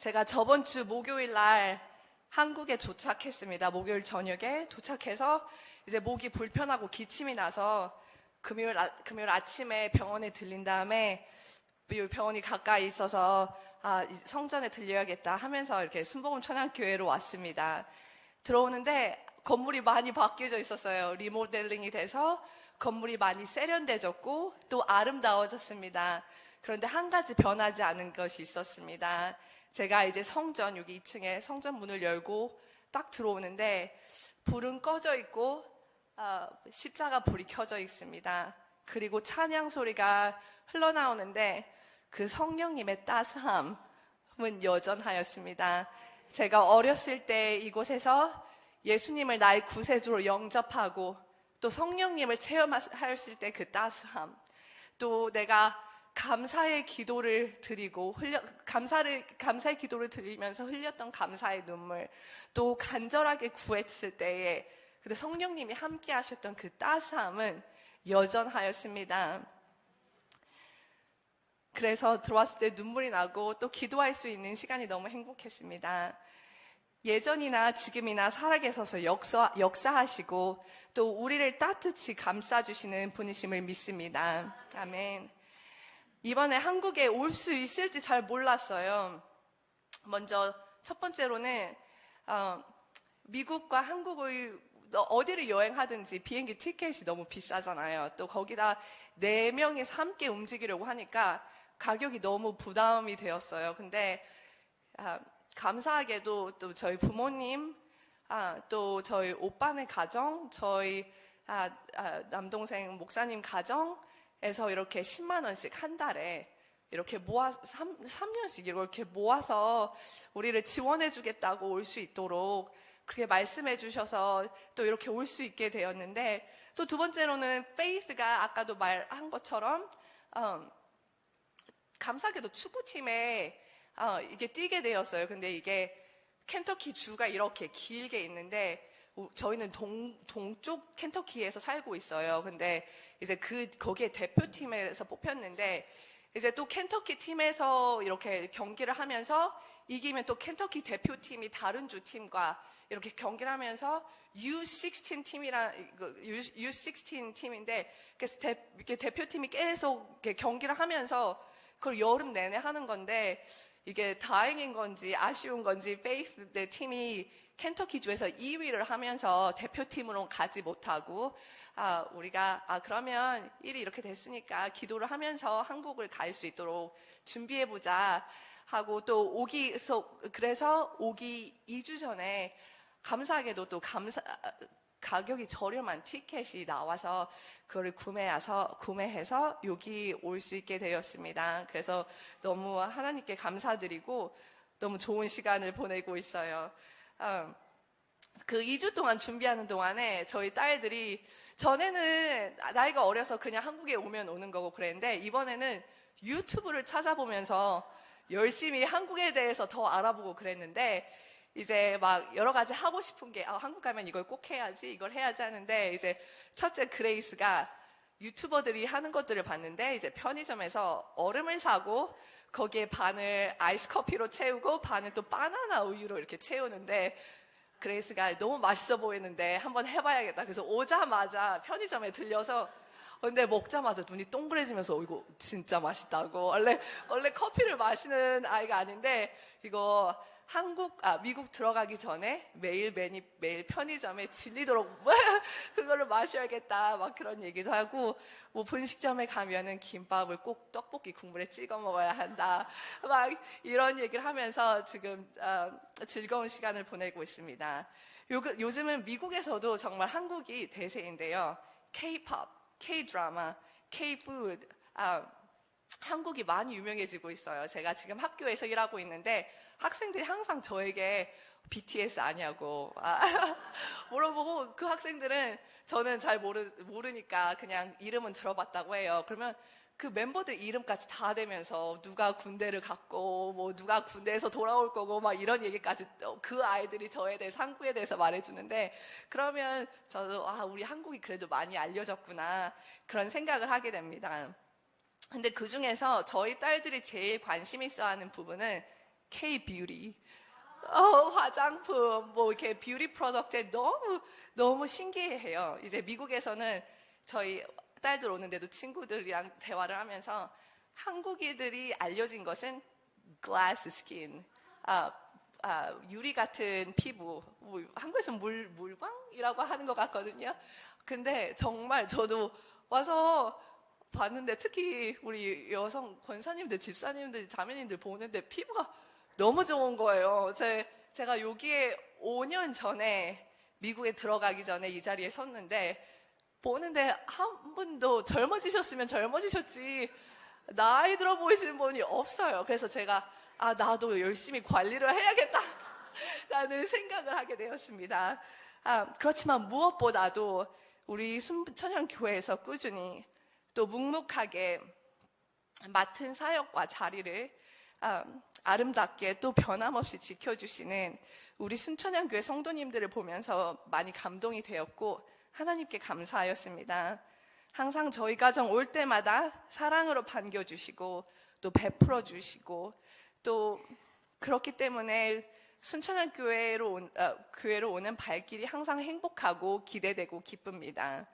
제가 저번 주 목요일 날 한국에 도착했습니다. 목요일 저녁에 도착해서 이제 목이 불편하고 기침이 나서 금요일 아침에 병원에 들린 다음에 병원이 가까이 있어서 성전에 들려야겠다 하면서 이렇게 순복음 천안교회로 왔습니다. 들어오는데 건물이 많이 바뀌어져 있었어요. 리모델링이 돼서 건물이 많이 세련돼졌고 또 아름다워졌습니다. 그런데 한 가지 변하지 않은 것이 있었습니다. 제가 이제 성전, 여기 2층에 성전 문을 열고 딱 들어오는데 불은 꺼져 있고 십자가 불이 켜져 있습니다. 그리고 찬양 소리가 흘러나오는데 그 성령님의 따스함은 여전하였습니다. 제가 어렸을 때 이곳에서 예수님을 나의 구세주로 영접하고 또 성령님을 체험하였을 때 그 따스함, 또 내가 감사의 기도를 드리고 감사의 기도를 드리면서 흘렸던 감사의 눈물, 또 간절하게 구했을 때에 근데 성령님이 함께 하셨던 그 따스함은 여전하였습니다. 그래서 들어왔을 때 눈물이 나고 또 기도할 수 있는 시간이 너무 행복했습니다. 예전이나 지금이나 살아계셔서 역사하시고 또 우리를 따뜻이 감싸주시는 분이심을 믿습니다. 아멘. 이번에 한국에 올 수 있을지 잘 몰랐어요. 먼저 첫 번째로는 미국과 한국을 어디를 여행하든지 비행기 티켓이 너무 비싸잖아요. 또 거기다 4명이서 함께 움직이려고 하니까 가격이 너무 부담이 되었어요. 근데 감사하게도 또 저희 부모님, 또 저희 오빠네 가정, 저희 남동생 목사님 가정에서 이렇게 10만 원씩 한 달에 이렇게 모아서 3년씩 이렇게 모아서 우리를 지원해 주겠다고 올 수 있도록 그렇게 말씀해 주셔서 또 이렇게 올 수 있게 되었는데, 또 두 번째로는 페이스가 아까도 말한 것처럼 감사하게도 축구팀에 이게 뛰게 되었어요. 근데 이게 켄터키 주가 이렇게 길게 있는데 저희는 동쪽 켄터키에서 살고 있어요. 근데 이제 거기에 대표팀에서 뽑혔는데 이제 또 켄터키 팀에서 이렇게 경기를 하면서 이기면 또 켄터키 대표팀이 다른 주 팀과 이렇게 경기를 하면서 U16 팀인데 그래서 대표팀이 계속 이렇게 경기를 하면서 그걸 여름 내내 하는 건데 이게 다행인 건지 아쉬운 건지 페이스 내 팀이 켄터키 주에서 2위를 하면서 대표팀으로 가지 못하고 우리가 그러면 일이 이렇게 됐으니까 기도를 하면서 한국을 갈 수 있도록 준비해보자 하고 또 그래서 오기 2주 전에 감사하게도 또 가격이 저렴한 티켓이 나와서 그거를 구매해서 여기 올 수 있게 되었습니다. 그래서 너무 하나님께 감사드리고 너무 좋은 시간을 보내고 있어요. 그 2주 동안 준비하는 동안에 저희 딸들이 전에는 나이가 어려서 그냥 한국에 오면 오는 거고 그랬는데 이번에는 유튜브를 찾아보면서 열심히 한국에 대해서 더 알아보고 그랬는데 이제 막 여러 가지 하고 싶은 게 한국 가면 이걸 꼭 해야지 이걸 해야지 하는데 이제 첫째 그레이스가 유튜버들이 하는 것들을 봤는데 이제 편의점에서 얼음을 사고 거기에 반을 아이스 커피로 채우고 반은 또 바나나 우유로 이렇게 채우는데 그레이스가 너무 맛있어 보이는데 한번 해봐야겠다. 그래서 오자마자 편의점에 들려서 근데 먹자마자 눈이 동그래지면서 이거 진짜 맛있다고. 원래 커피를 마시는 아이가 아닌데 이거 미국 들어가기 전에 매일 편의점에 질리도록 그거를 마셔야겠다 막 그런 얘기도 하고 뭐 분식점에 가면은 김밥을 꼭 떡볶이 국물에 찍어 먹어야 한다 막 이런 얘기를 하면서 지금 즐거운 시간을 보내고 있습니다. 요즘은 미국에서도 정말 한국이 대세인데요. K-pop, K-드라마, K-food 한국이 많이 유명해지고 있어요. 제가 지금 학교에서 일하고 있는데 학생들이 항상 저에게 BTS 아냐고 물어보고 그 학생들은 저는 잘 모르니까 그냥 이름은 들어봤다고 해요. 그러면 그 멤버들 이름까지 다 대면서 누가 군대를 갔고 뭐 누가 군대에서 돌아올 거고 막 이런 얘기까지 그 아이들이 저에 대해서 한국에 대해서 말해주는데 그러면 저도 우리 한국이 그래도 많이 알려졌구나 그런 생각을 하게 됩니다. 근데 그 중에서 저희 딸들이 제일 관심 있어 하는 부분은 K-뷰티. 화장품, 뭐 이렇게 뷰티 프로덕트에 너무 신기해해요. 이제 미국에서는 저희 딸들 오는데도 친구들이랑 대화를 하면서 한국인들이 알려진 것은 glass skin, 유리 같은 피부, 뭐 한국에서는 물광이라고 하는 것 같거든요. 근데 정말 저도 와서 봤는데 특히 우리 여성 권사님들, 집사님들, 자매님들 보는데 피부가 너무 좋은 거예요. 제가 여기에 5년 전에 미국에 들어가기 전에 이 자리에 섰는데 보는데 한 분도 젊어지셨으면 젊어지셨지 나이 들어 보이시는 분이 없어요. 그래서 제가 나도 열심히 관리를 해야겠다 라는 생각을 하게 되었습니다. 그렇지만 무엇보다도 우리 순천향교회에서 꾸준히 또 묵묵하게 맡은 사역과 자리를 아름답게 또 변함없이 지켜주시는 우리 순천향교회 성도님들을 보면서 많이 감동이 되었고 하나님께 감사하였습니다. 항상 저희 가정 올 때마다 사랑으로 반겨주시고 또 베풀어 주시고 또 그렇기 때문에 순천향교회로 교회로 오는 발길이 항상 행복하고 기대되고 기쁩니다.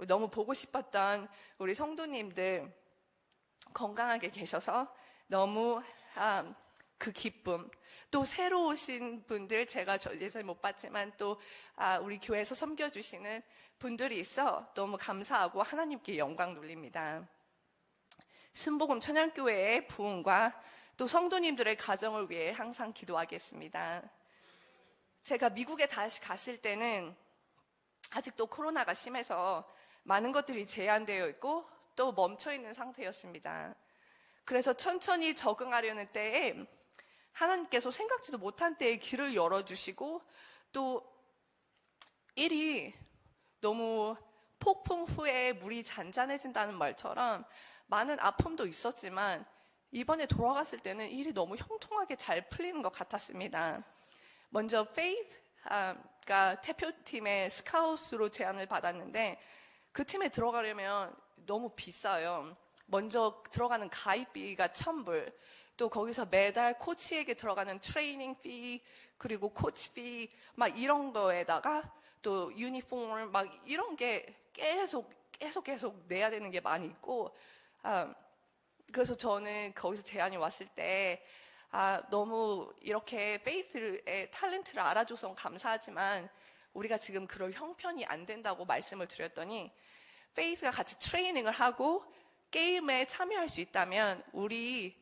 너무 보고 싶었던 우리 성도님들 건강하게 계셔서 너무 그 기쁨, 또 새로 오신 분들 제가 예전에 못 봤지만 또 우리 교회에서 섬겨주시는 분들이 있어 너무 감사하고 하나님께 영광 돌립니다. 순복음 천향교회의 부흥과 또 성도님들의 가정을 위해 항상 기도하겠습니다. 제가 미국에 다시 갔을 때는 아직도 코로나가 심해서 많은 것들이 제한되어 있고 또 멈춰 있는 상태였습니다. 그래서 천천히 적응하려는 때에 하나님께서 생각지도 못한 때에 길을 열어주시고 또 일이 너무 폭풍 후에 물이 잔잔해진다는 말처럼 많은 아픔도 있었지만 이번에 돌아갔을 때는 일이 너무 형통하게 잘 풀리는 것 같았습니다. 먼저 Faith가 대표팀의 스카우트로 제안을 받았는데 그 팀에 들어가려면 너무 비싸요. 먼저 들어가는 가입비가 $1,000, 또 거기서 매달 코치에게 들어가는 트레이닝 피, 그리고 코치 피, 막 이런 거에다가 또 유니폼 막 이런 게 계속 내야 되는 게 많이 있고, 그래서 저는 거기서 제안이 왔을 때 너무 이렇게 페이스의 탤런트를 알아줘서 감사하지만 우리가 지금 그럴 형편이 안 된다고 말씀을 드렸더니 페이스가 같이 트레이닝을 하고 게임에 참여할 수 있다면 우리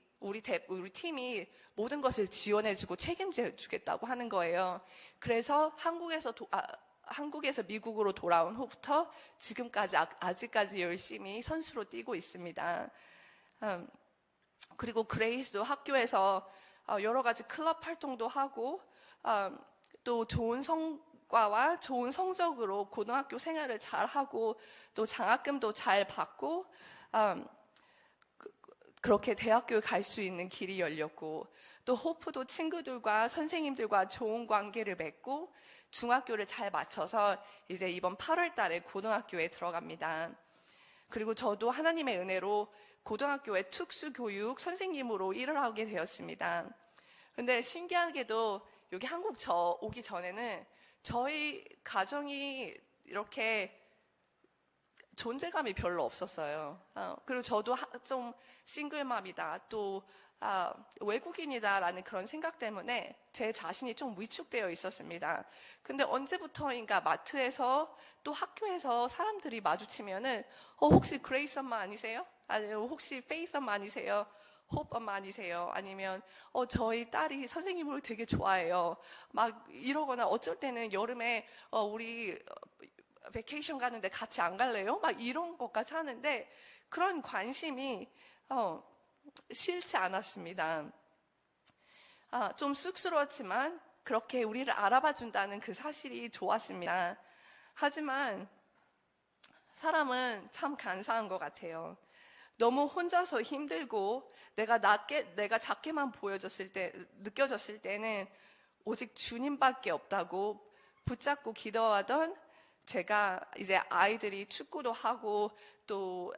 팀이 모든 것을 지원해주고 책임져 주겠다고 하는 거예요. 그래서 한국에서 미국으로 돌아온 후부터 지금까지 아직까지 열심히 선수로 뛰고 있습니다. 그리고 그레이스도 학교에서 여러 가지 클럽 활동도 하고 또 좋은 성과와 좋은 성적으로 고등학교 생활을 잘 하고 또 장학금도 잘 받고 그렇게 대학교에 갈 수 있는 길이 열렸고 또 호프도 친구들과 선생님들과 좋은 관계를 맺고 중학교를 잘 마쳐서 이제 이번 8월 달에 고등학교에 들어갑니다. 그리고 저도 하나님의 은혜로 고등학교의 특수교육 선생님으로 일을 하게 되었습니다. 근데 신기하게도 여기 한국 오기 전에는 저희 가정이 이렇게 존재감이 별로 없었어요. 그리고 저도 좀 싱글맘이다, 또 외국인이다라는 그런 생각 때문에 제 자신이 좀 위축되어 있었습니다. 근데 언제부터인가 마트에서 또 학교에서 사람들이 마주치면은 혹시 그레이스 엄마 아니세요? 아니면 혹시 페이스 엄마 아니세요? 호프 엄마 아니세요? 아니면 저희 딸이 선생님을 되게 좋아해요. 막 이러거나 어쩔 때는 여름에 우리 베케이션 가는데 같이 안 갈래요? 막 이런 것까지 하는데 그런 관심이 싫지 않았습니다. 좀 쑥스러웠지만 그렇게 우리를 알아봐 준다는 그 사실이 좋았습니다. 하지만 사람은 참 간사한 것 같아요. 너무 혼자서 힘들고 내가 작게만 느껴졌을 때는 오직 주님밖에 없다고 붙잡고 기도하던 제가 이제 아이들이 축구도 하고 또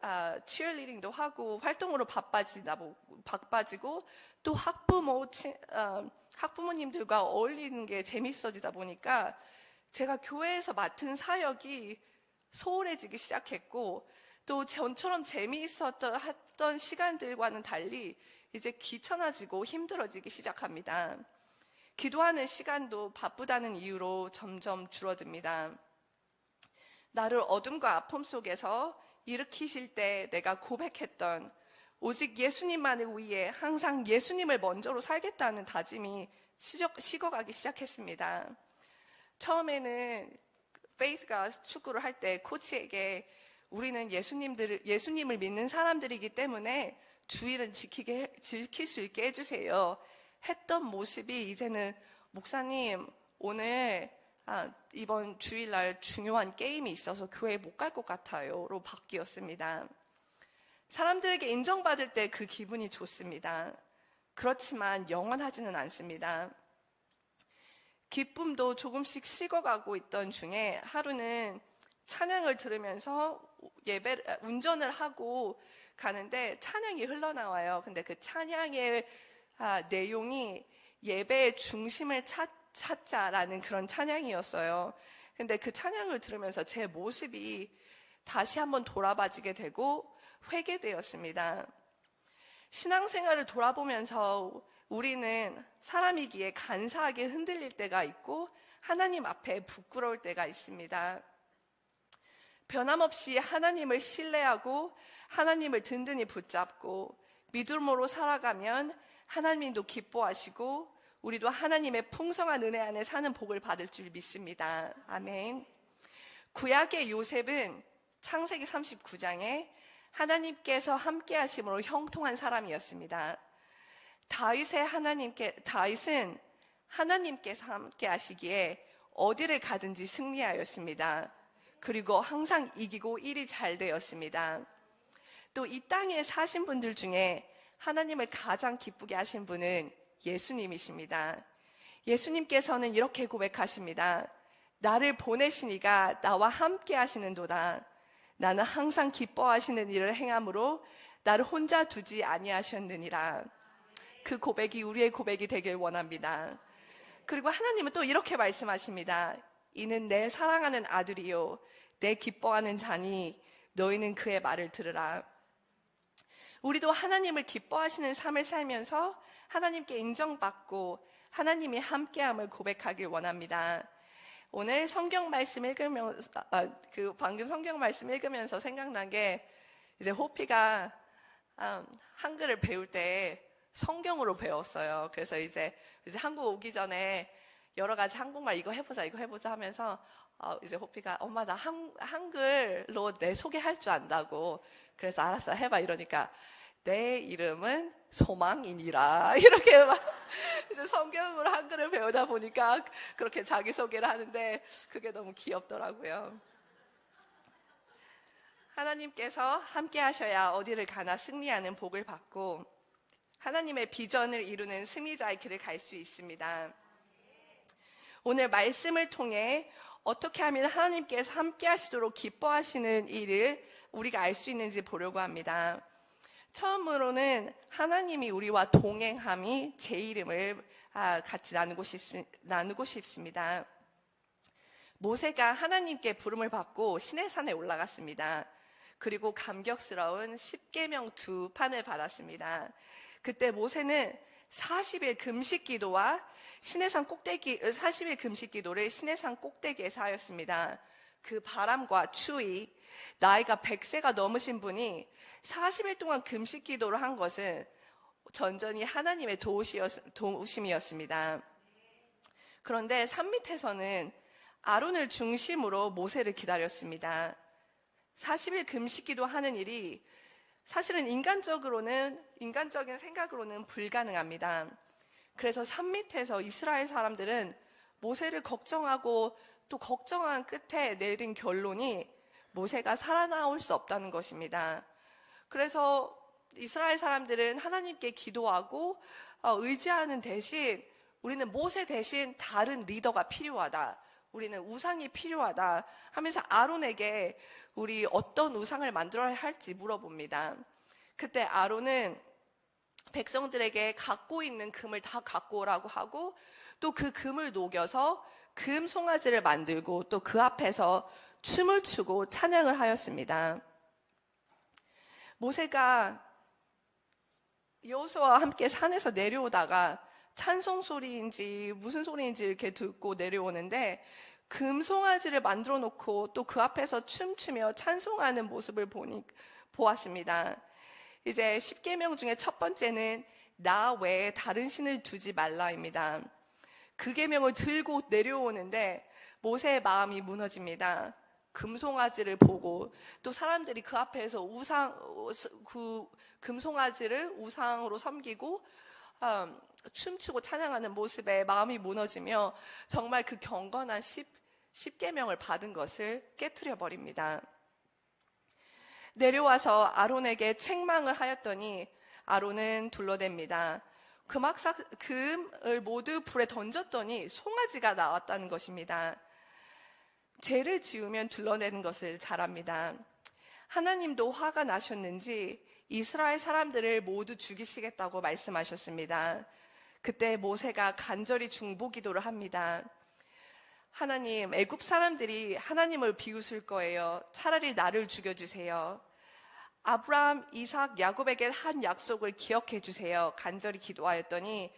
치어리딩도 하고 활동으로 바빠지고 또 학부모님들과 어울리는 게 재밌어지다 보니까 제가 교회에서 맡은 사역이 소홀해지기 시작했고, 또 전처럼 재미있었던 시간들과는 달리 이제 귀찮아지고 힘들어지기 시작합니다. 기도하는 시간도 바쁘다는 이유로 점점 줄어듭니다. 나를 어둠과 아픔 속에서 일으키실 때 내가 고백했던 오직 예수님만을 위해 항상 예수님을 먼저로 살겠다는 다짐이 식어가기 시작했습니다. 처음에는 페이스가 축구를 할 때 코치에게 우리는 예수님을 믿는 사람들이기 때문에 주일은 지킬 수 있게 해주세요 했던 모습이 이제는 목사님 오늘 이번 주일날 중요한 게임이 있어서 교회에 못 갈 것 같아요로 바뀌었습니다. 사람들에게 인정받을 때 그 기분이 좋습니다. 그렇지만 영원하지는 않습니다. 기쁨도 조금씩 식어가고 있던 중에 하루는 찬양을 들으면서 운전을 하고 가는데 찬양이 흘러나와요. 근데 그 찬양의 내용이 예배의 중심을 찾자라는 그런 찬양이었어요. 근데 그 찬양을 들으면서 제 모습이 다시 한번 돌아봐지게 되고 회개되었습니다. 신앙생활을 돌아보면서 우리는 사람이기에 간사하게 흔들릴 때가 있고 하나님 앞에 부끄러울 때가 있습니다. 변함없이 하나님을 신뢰하고 하나님을 든든히 붙잡고 믿음으로 살아가면 하나님도 기뻐하시고 우리도 하나님의 풍성한 은혜 안에 사는 복을 받을 줄 믿습니다. 아멘. 구약의 요셉은 창세기 39장에 하나님께서 함께 하심으로 형통한 사람이었습니다. 다윗은 하나님께서 함께 하시기에 어디를 가든지 승리하였습니다. 그리고 항상 이기고 일이 잘 되었습니다. 또 이 땅에 사신 분들 중에 하나님을 가장 기쁘게 하신 분은 예수님이십니다. 예수님께서는 이렇게 고백하십니다. 나를 보내신 이가 나와 함께 하시는도다. 나는 항상 기뻐하시는 일을 행함으로 나를 혼자 두지 아니하셨느니라. 그 고백이 우리의 고백이 되길 원합니다. 그리고 하나님은 또 이렇게 말씀하십니다. 이는 내 사랑하는 아들이요 내 기뻐하는 자니 너희는 그의 말을 들으라. 우리도 하나님을 기뻐하시는 삶을 살면서 하나님께 인정받고 하나님이 함께함을 고백하길 원합니다. 오늘 성경 말씀 읽으면서 방금 성경 말씀 읽으면서 생각난 게 이제 호피가 한글을 배울 때 성경으로 배웠어요. 그래서 이제 한국 오기 전에 여러 가지 한국말 이거 해보자 하면서 이제 호피가 엄마 나 한글로 내 소개할 줄 안다고. 그래서 알았어 해봐 이러니까 내 이름은 소망이니라 이렇게 막 이제 성경으로 한글을 배우다 보니까 그렇게 자기소개를 하는데 그게 너무 귀엽더라고요. 하나님께서 함께 하셔야 어디를 가나 승리하는 복을 받고 하나님의 비전을 이루는 승리자의 길을 갈 수 있습니다. 오늘 말씀을 통해 어떻게 하면 하나님께서 함께 하시도록 기뻐하시는 일을 우리가 알 수 있는지 보려고 합니다. 처음으로는 하나님이 우리와 동행함이 제 이름을 같이 나누고 싶습니다. 모세가 하나님께 부름을 받고 시내산에 올라갔습니다. 그리고 감격스러운 10계명 2판을 받았습니다. 그때 모세는 40일 금식 기도와 40일 금식 기도를 시내산 꼭대기에서 하였습니다. 그 바람과 추위, 나이가 100세가 넘으신 분이 40일 동안 금식 기도를 한 것은 전전히 하나님의 도우심이었습니다. 그런데 산 밑에서는 아론을 중심으로 모세를 기다렸습니다. 40일 금식 기도하는 일이 사실은 인간적인 생각으로는 불가능합니다. 그래서 산 밑에서 이스라엘 사람들은 모세를 걱정하고 또 걱정한 끝에 내린 결론이 모세가 살아나올 수 없다는 것입니다. 그래서 이스라엘 사람들은 하나님께 기도하고 의지하는 대신 우리는 모세 대신 다른 리더가 필요하다. 우리는 우상이 필요하다 하면서 아론에게 우리 어떤 우상을 만들어야 할지 물어봅니다. 그때 아론은 백성들에게 갖고 있는 금을 다 갖고 오라고 하고 또 그 금을 녹여서 금 송아지를 만들고 또 그 앞에서 춤을 추고 찬양을 하였습니다. 모세가 여호수아와 함께 산에서 내려오다가 찬송 소리인지 무슨 소리인지 이렇게 듣고 내려오는데 금송아지를 만들어 놓고 또 그 앞에서 춤추며 찬송하는 모습을 보았습니다. 이제 10계명 중에 첫 번째는 나 외에 다른 신을 두지 말라입니다. 그 계명을 들고 내려오는데 모세의 마음이 무너집니다. 금송아지를 보고 또 사람들이 그 앞에서 그 금송아지를 우상으로 섬기고 춤추고 찬양하는 모습에 마음이 무너지며 정말 그 경건한 10계명을 받은 것을 깨트려 버립니다. 내려와서 아론에게 책망을 하였더니 아론은 둘러댑니다. 금을 모두 불에 던졌더니 송아지가 나왔다는 것입니다. 죄를 지으면 둘러내는 것을 잘합니다. 하나님도 화가 나셨는지 이스라엘 사람들을 모두 죽이시겠다고 말씀하셨습니다. 그때 모세가 간절히 중보기도를 합니다. 하나님, 애굽 사람들이 하나님을 비웃을 거예요. 차라리 나를 죽여주세요. 아브라함, 이삭, 야곱에게 한 약속을 기억해 주세요. 간절히 기도하였더니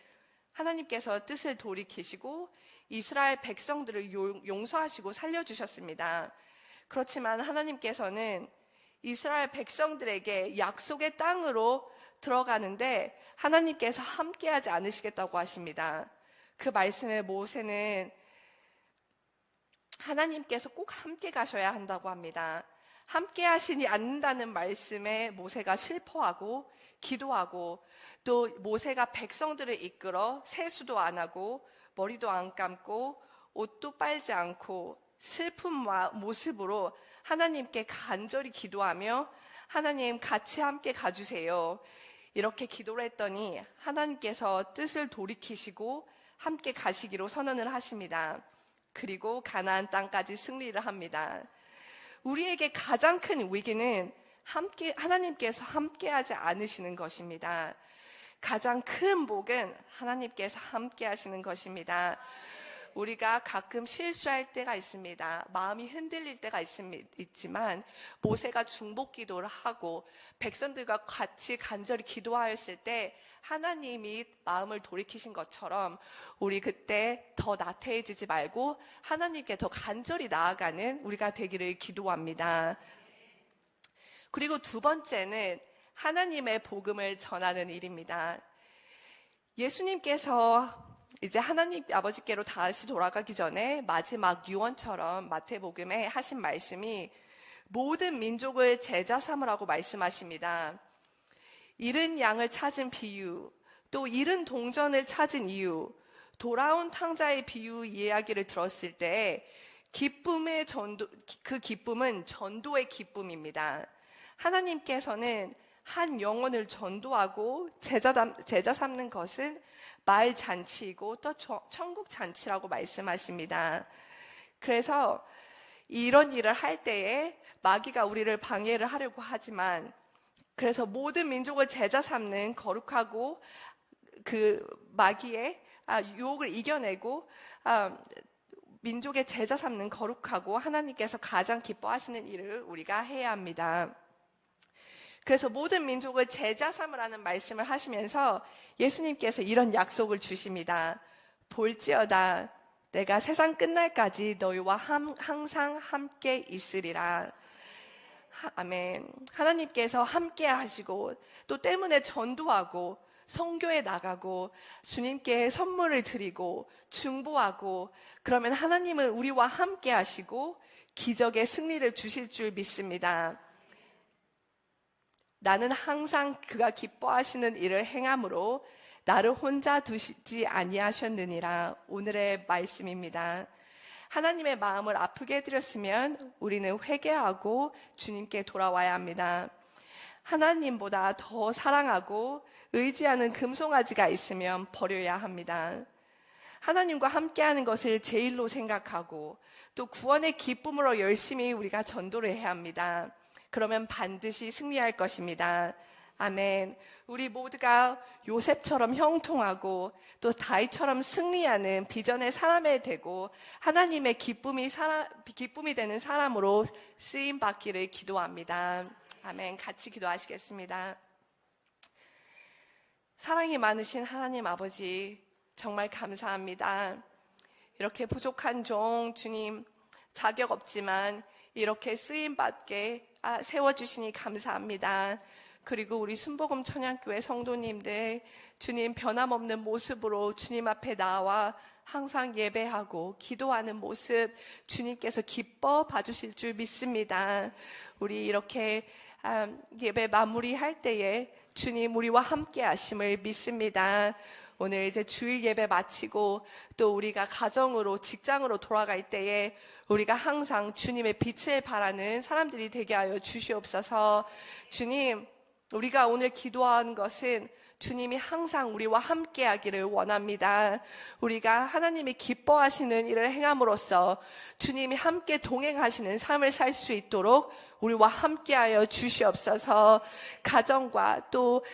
하나님께서 뜻을 돌이키시고 이스라엘 백성들을 용서하시고 살려주셨습니다. 그렇지만 하나님께서는 이스라엘 백성들에게 약속의 땅으로 들어가는데 하나님께서 함께하지 않으시겠다고 하십니다. 그 말씀에 모세는 하나님께서 꼭 함께 가셔야 한다고 합니다. 함께 하시지 않는다는 말씀에 모세가 슬퍼하고 기도하고 또 모세가 백성들을 이끌어 세수도 안 하고 머리도 안 감고 옷도 빨지 않고 슬픈 모습으로 하나님께 간절히 기도하며 하나님 같이 함께 가주세요. 이렇게 기도를 했더니 하나님께서 뜻을 돌이키시고 함께 가시기로 선언을 하십니다. 그리고 가나안 땅까지 승리를 합니다. 우리에게 가장 큰 위기는 하나님께서 함께하지 않으시는 것입니다. 가장 큰 복은 하나님께서 함께 하시는 것입니다. 우리가 가끔 실수할 때가 있습니다. 마음이 흔들릴 때가 있지만 모세가 중보 기도를 하고 백성들과 같이 간절히 기도하였을 때 하나님이 마음을 돌이키신 것처럼 우리 그때 더 나태해지지 말고 하나님께 더 간절히 나아가는 우리가 되기를 기도합니다. 그리고 두 번째는 하나님의 복음을 전하는 일입니다. 예수님께서 이제 하나님 아버지께로 다시 돌아가기 전에 마지막 유언처럼 마태복음에 하신 말씀이 모든 민족을 제자 삼으라고 말씀하십니다. 잃은 양을 찾은 비유, 또 잃은 동전을 찾은 이유, 돌아온 탕자의 비유 이야기를 들었을 때 그 기쁨은 전도의 기쁨입니다. 하나님께서는 한 영혼을 전도하고 제자 삼는 것은 말 잔치이고 또 천국 잔치라고 말씀하십니다. 그래서 이런 일을 할 때에 마귀가 우리를 방해를 하려고 하지만 그래서 모든 민족을 제자 삼는 거룩하고 그 마귀의 유혹을 이겨내고 민족의 제자 삼는 거룩하고 하나님께서 가장 기뻐하시는 일을 우리가 해야 합니다. 그래서 모든 민족을 제자 삼으라는 말씀을 하시면서 예수님께서 이런 약속을 주십니다. 볼지어다 내가 세상 끝날까지 너희와 항상 함께 있으리라. 아멘. 하나님께서 함께 하시고 또 때문에 전도하고 선교에 나가고 주님께 선물을 드리고 중보하고 그러면 하나님은 우리와 함께 하시고 기적의 승리를 주실 줄 믿습니다. 나는 항상 그가 기뻐하시는 일을 행함으로 나를 혼자 두시지 아니하셨느니라. 오늘의 말씀입니다. 하나님의 마음을 아프게 해드렸으면 우리는 회개하고 주님께 돌아와야 합니다. 하나님보다 더 사랑하고 의지하는 금송아지가 있으면 버려야 합니다. 하나님과 함께하는 것을 제일로 생각하고 또 구원의 기쁨으로 열심히 우리가 전도를 해야 합니다. 그러면 반드시 승리할 것입니다. 아멘. 우리 모두가 요셉처럼 형통하고 또 다윗처럼 승리하는 비전의 사람이 되고 하나님의 기쁨이 되는 사람으로 쓰임 받기를 기도합니다. 아멘. 같이 기도하시겠습니다. 사랑이 많으신 하나님 아버지, 정말 감사합니다. 이렇게 부족한 종 주님, 자격 없지만 이렇게 쓰임 받게 세워주시니 감사합니다. 그리고 우리 순복음 천양교회 성도님들, 주님 변함없는 모습으로 주님 앞에 나와 항상 예배하고 기도하는 모습 주님께서 기뻐 봐주실 줄 믿습니다. 우리 이렇게 예배 마무리할 때에 주님 우리와 함께 하심을 믿습니다. 오늘 이제 주일 예배 마치고 또 우리가 가정으로 직장으로 돌아갈 때에 우리가 항상 주님의 빛을 바라는 사람들이 되게 하여 주시옵소서. 주님, 우리가 오늘 기도한 것은 주님이 항상 우리와 함께 하기를 원합니다. 우리가 하나님이 기뻐하시는 일을 행함으로써 주님이 함께 동행하시는 삶을 살 수 있도록 우리와 함께하여 주시옵소서. 가정과 또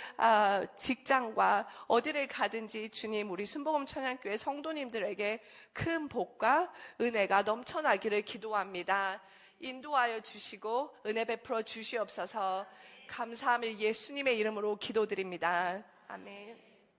직장과 어디를 가든지 주님 우리 순복음 천양교회 성도님들에게 큰 복과 은혜가 넘쳐나기를 기도합니다. 인도하여 주시고 은혜 베풀어 주시옵소서. 감사하며 예수님의 이름으로 기도드립니다. 아멘.